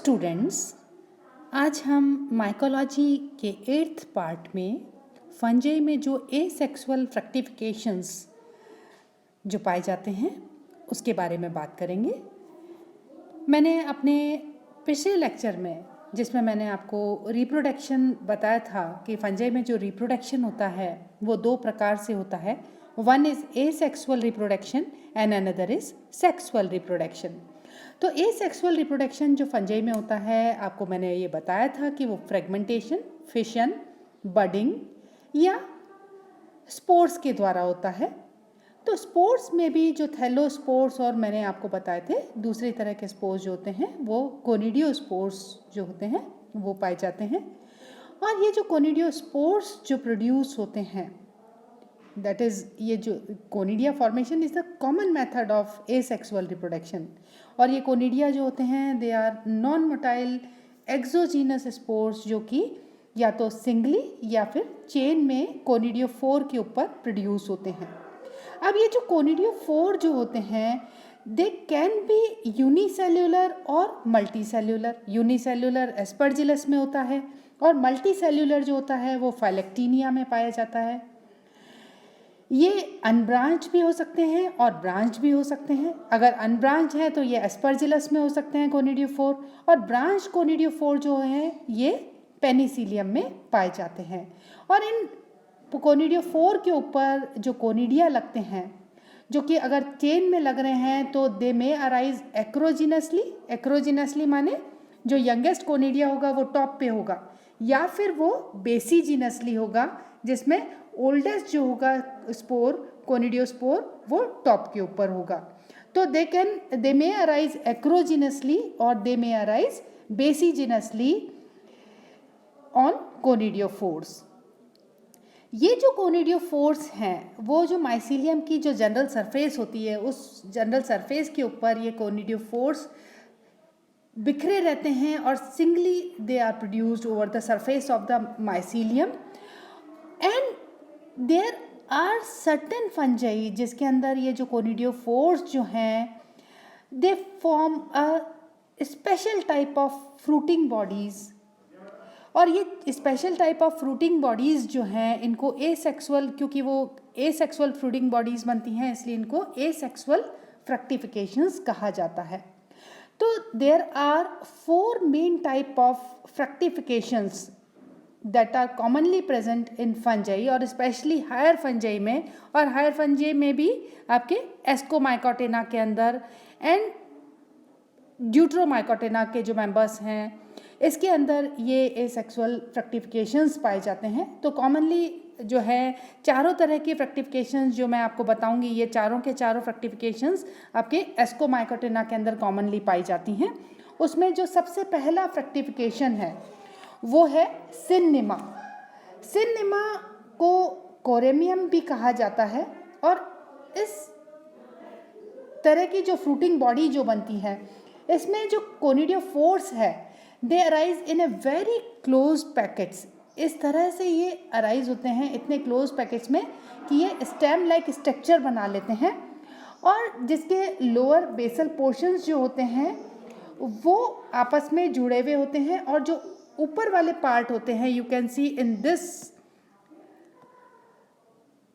Students, आज हम mycology के 8th पार्ट में फंजाई में जो एसेक्सुअल फ्रक्टिफिकेशंस जो पाए जाते हैं उसके बारे में बात करेंगे। मैंने अपने पिछले लेक्चर में जिसमें मैंने आपको रिप्रोडक्शन बताया था कि फंजाई में जो रिप्रोडक्शन होता है वो दो प्रकार से होता है। One is asexual reproduction and another is sexual reproduction. तो एसेक्सुअल रिप्रोडक्शन जो फंजाई में होता है, आपको मैंने ये बताया था कि वो फ्रेगमेंटेशन, फिशन, बडिंग या स्पोर्स के द्वारा होता है। तो स्पोर्स में भी जो थैलोस्पोर्स और मैंने आपको बताए थे दूसरी तरह के स्पोर्स जो होते हैं वो कोनिडियोस्पोर्स जो होते हैं वो पाए जाते हैं। और ये जो कोनिडियोस्पोर्स जो प्रोड्यूस होते हैं, दैट इज़ ये जो conidia formation is the common method of asexual reproduction. और ये कोनिडिया जो होते हैं they are non motile exogenous spores जो कि या तो सिंगली या फिर चेन में कोनिडियोफोर के ऊपर प्रोड्यूस होते हैं। अब ये जो कोनिडियोफोर जो होते हैं दे कैन बी यूनिसेल्यूलर और मल्टीसेल्यूलर। यूनिसेल्यूलर एस्परजिलस में होता है और मल्टीसेल्यूलर जो होता है वो फाइलेक्टीनिया में पाया जाता है। ये अनब्रांच भी हो सकते हैं और ब्रांच भी हो सकते हैं। अगर अनब्रांच है तो ये एस्परजिलस में हो सकते हैं कोनिडियोफोर, और ब्रांच कोनिडियोफोर जो है ये पेनिसिलियम में पाए जाते हैं। और इन कोनिडियोफोर के ऊपर जो कोनिडिया लगते हैं जो कि अगर चेन में लग रहे हैं तो दे मे अराइज एक्रोजिनसली। एक्रोजिनसली माने जो यंगेस्ट कोनिडिया होगा वो टॉप पे होगा, या फिर वो बेसिजिनसली होगा जिसमें ओल्डेस्ट जो होगा स्पोर कोनिडियोस्पोर वो टॉप के ऊपर होगा। तो दे मे अराइज एक्रोजिनसली और दे मे अराइज बेसिजिनसली ऑन कोनिडियोफोर्स। ये जो कोनिडियोफोर्स हैं वो जो माइसीलियम की जो जनरल सरफेस होती है उस जनरल सरफेस के ऊपर ये कोनिडियोफोर्स बिखरे रहते हैं और singly they are produced over the surface of the mycelium. And there are certain fungi जिसके अंदर ये जो कोनिडियोफोर्स जो हैं they form a special type of fruiting bodies. और ये special type of fruiting bodies जो हैं इनको एसेक्सुअल, क्योंकि वो एसेक्सुअल फ्रूटिंग बॉडीज़ बनती हैं इसलिए इनको एसेक्सुअल फ्रक्टिफिकेशंस कहा जाता है। तो there are 4 main type of fructifications that are commonly present in fungi और especially हायर फंजाई में, और हायर फंजाई में भी आपके एस्कोमाइकोटेना के अंदर एंड ड्यूट्रोमाइकोटेना के जो मेंबर्स हैं इसके अंदर ये एसेक्सुअल फ्रक्टिफिकेशंस पाए जाते हैं। तो कॉमनली जो है चारों तरह की फ्रक्टिफिकेशंस जो मैं आपको बताऊंगी ये चारों के चारों फ्रक्टिफिकेशंस आपके एस्कोमाइकोटेना के अंदर कॉमनली पाई जाती हैं। उसमें जो सबसे पहला फ्रक्टिफिकेशन है वो है सिन्निमा। सिन्निमा को कोरेमियम भी कहा जाता है और इस तरह की जो फ्रूटिंग बॉडी जो बनती है इसमें जो कोनिडियोफोर्स है दे arise in a very close packets. इस तरह से ये अराइज होते हैं इतने क्लोज पैकेट्स में कि ये स्टेम लाइक स्ट्रक्चर बना लेते हैं, और जिसके लोअर बेसल पोर्शंस जो होते हैं वो आपस में जुड़े हुए होते हैं, और जो ऊपर वाले पार्ट होते हैं you can see in this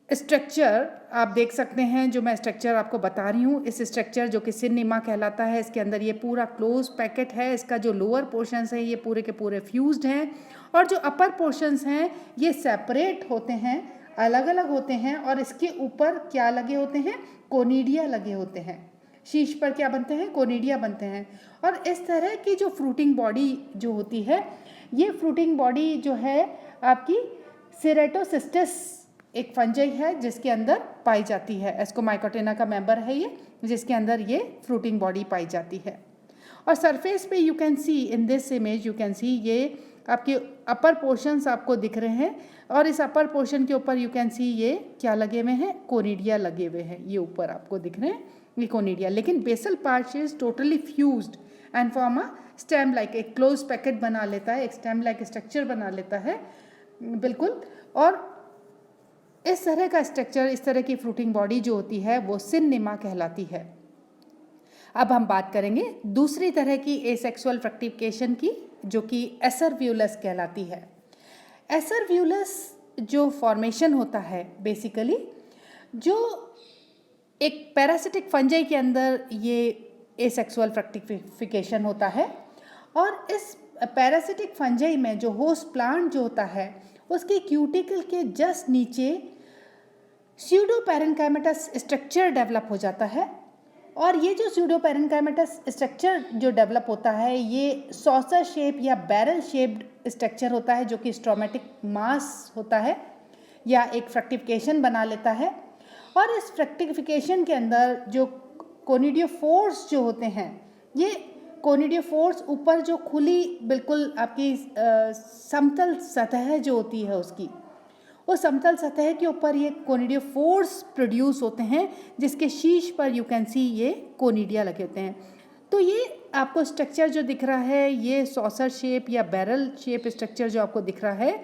structure, आप देख सकते हैं जो मैं स्ट्रक्चर आपको बता रही हूँ इस स्ट्रक्चर जो कि सिन्निमा कहलाता है इसके अंदर ये पूरा क्लोज पैकेट है। इसका जो लोअर पोर्शंस है ये पूरे के पूरे फ्यूज्ड हैं और जो अपर पोर्शंस हैं ये सेपरेट होते हैं, अलग अलग होते हैं, और इसके ऊपर क्या लगे होते हैं, कोनिडिया लगे होते हैं। शीर्ष पर क्या बनते हैं, कोनिडिया बनते हैं। और इस तरह की जो फ्रूटिंग बॉडी जो होती है ये फ्रूटिंग बॉडी जो है आपकी सेरेटोसिस्टिस एक फंजाई है जिसके अंदर पाई जाती है। एस्कोमाइकोटेना का मेंबर है ये जिसके अंदर ये फ्रूटिंग बॉडी पाई जाती है। और सरफेस पे you can see in this image you can see ये आपके अपर पोर्शंस आपको दिख रहे हैं, और इस अपर पोर्शन के ऊपर यू कैन सी ये क्या लगे हुए हैं, कोनिडिया लगे हुए हैं। ये ऊपर आपको दिख रहे हैं ये कोनिडिया, लेकिन basal part is totally fused and form a stem like, एक क्लोज पैकेट बना लेता है, एक स्टेम लाइक स्ट्रक्चर बना लेता है बिल्कुल। और इस तरह का स्ट्रक्चर, इस तरह की फ्रूटिंग बॉडी जो होती है वो सिन्निमा कहलाती है। अब हम बात करेंगे दूसरी तरह की एसेक्सुअल फ्रक्टिफिकेशन की, जो कि एसरव्यूलस कहलाती है। एसरव्यूलस जो फॉर्मेशन होता है बेसिकली, जो एक पैरासिटिक फंजाई के अंदर ये एसेक्सुअल फ्रक्टिफिकेशन होता है, और इस पैरासिटिक फंजाई में जो होस्ट प्लांट जो होता है उसके क्यूटिकल के जस्ट नीचे स्यूडो पैरेन्काइमेटस स्ट्रक्चर डेवलप हो जाता है। और ये जो स्यूडो पैरेन्काइमेटस स्ट्रक्चर जो डेवलप होता है ये सॉसर शेप या बैरल शेप्ड स्ट्रक्चर होता है, जो कि स्ट्रोमेटिक मास होता है या एक फ्रक्टिफिकेशन बना लेता है। और इस फ्रक्टिफिकेशन के अंदर जो कोनिडियोफोर्स जो होते हैं, ये कोनिडियोफोर्स ऊपर जो खुली बिल्कुल आपकी समतल सतह जो होती है उसकी, वो समतल सतह के ऊपर ये कोनिडियोफोर्स प्रोड्यूस होते हैं, जिसके शीर्ष पर यू कैन सी ये कोनिडिया लगे होते हैं। तो ये आपको स्ट्रक्चर जो दिख रहा है, ये सॉसर शेप या बैरल शेप स्ट्रक्चर जो आपको दिख रहा है,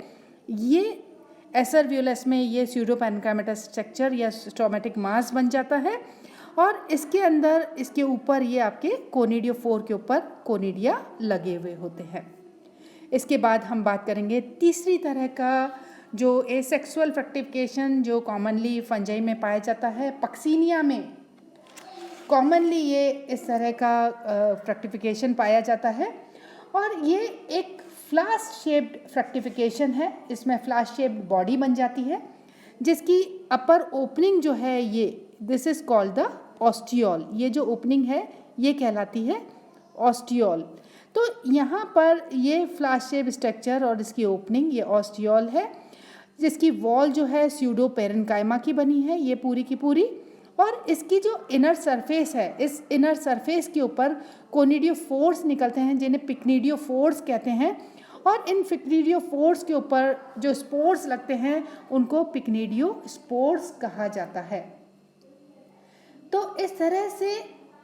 ये एसरव्यूलस में ये स्यूडो पैरेन्काइमेटस स्ट्रक्चर या स्ट्रोमेटिक मास बन जाता है, और इसके अंदर इसके ऊपर ये आपके कोनिडियोफोर के ऊपर कोनिडिया लगे हुए होते हैं। इसके बाद हम बात करेंगे तीसरी तरह का जो एसेक्सुअल फ्रक्टिफिकेशन जो कॉमनली फंजाई में पाया जाता है। पक्सीनिया में कॉमनली ये इस तरह का फ्रक्टिफिकेशन पाया जाता है, और ये एक फ्लास्क शेप्ड फ्रक्टिफिकेशन है। इसमें फ्लास्क शेप्ड बॉडी बन जाती है, जिसकी अपर ओपनिंग जो है ये दिस इज कॉल्ड द ऑस्टियोल। ये जो ओपनिंग है ये कहलाती है ऑस्टियोल। तो यहाँ पर ये फ्लास्क शेप स्ट्रक्चर और इसकी ओपनिंग ये ऑस्टियोल है, जिसकी वॉल जो है स्यूडो पैरेन्काइमा की बनी है ये पूरी की पूरी, और इसकी जो इनर सरफेस है, इस इनर सरफेस के ऊपर कोनिडियोफोर्स निकलते हैं, जिन्हें पिक्निडियोफोर्स कहते हैं, और इन पिक्निडियोफोर्स के ऊपर जो स्पोर्स लगते हैं उनको पिक्निडियोस्पोर्स कहा जाता है। तो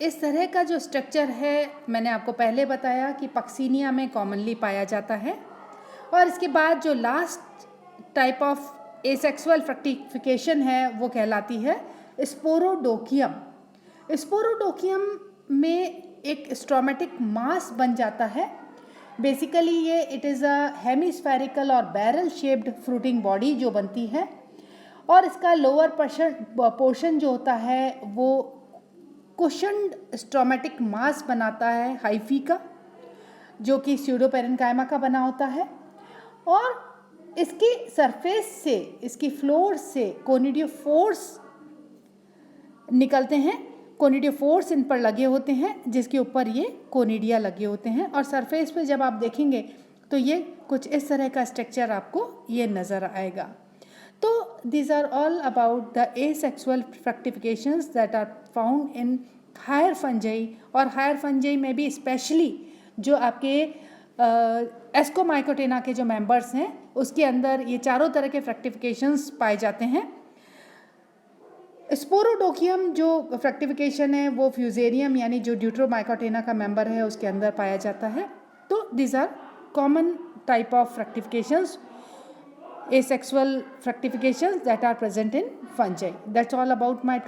इस तरह का जो स्ट्रक्चर है मैंने आपको पहले बताया कि पक्सीनिया में कॉमनली पाया जाता है। और इसके बाद जो लास्ट टाइप ऑफ एसेक्सुअल फ्रक्टिफिकेशन है वो कहलाती है स्पोरोडोकियम। स्पोरोडोकियम में एक स्ट्रोमेटिक मास बन जाता है। बेसिकली ये इट इज़ अ हेमिस्फेरिकल और बैरल शेप्ड फ्रूटिंग बॉडी जो बनती है, और इसका लोअर पोर्शन जो होता है वो कुशन्ड स्ट्रोमेटिक मास बनाता है हाइफी का, जो कि स्यूडो पैरेन्काइमा का बना होता है, और इसकी सरफेस से, इसकी फ्लोर से कोनिडियोफोर्स निकलते हैं। कोनिडियोफोर्स इन पर लगे होते हैं, जिसके ऊपर ये कोनिडिया लगे होते हैं, और सरफेस पे जब आप देखेंगे तो ये कुछ इस तरह का स्ट्रक्चर आपको ये नज़र आएगा। तो these are all about the asexual fructifications that are found in higher fungi, और हायर फंजाई में भी स्पेशली जो आपके एस्कोमाइकोटेना के जो मेंबर्स हैं उसके अंदर ये चारों तरह के फ्रक्टिफिकेशंस पाए जाते हैं। स्पोरोडोकियम जो फ्रक्टिफिकेशन है वो फ्यूजेरियम यानी जो ड्यूट्रोमाइकोटेना का मेंबर है उसके अंदर पाया जाता है। तो these are common type of fructifications, asexual fructifications that are present in fungi. That's all about my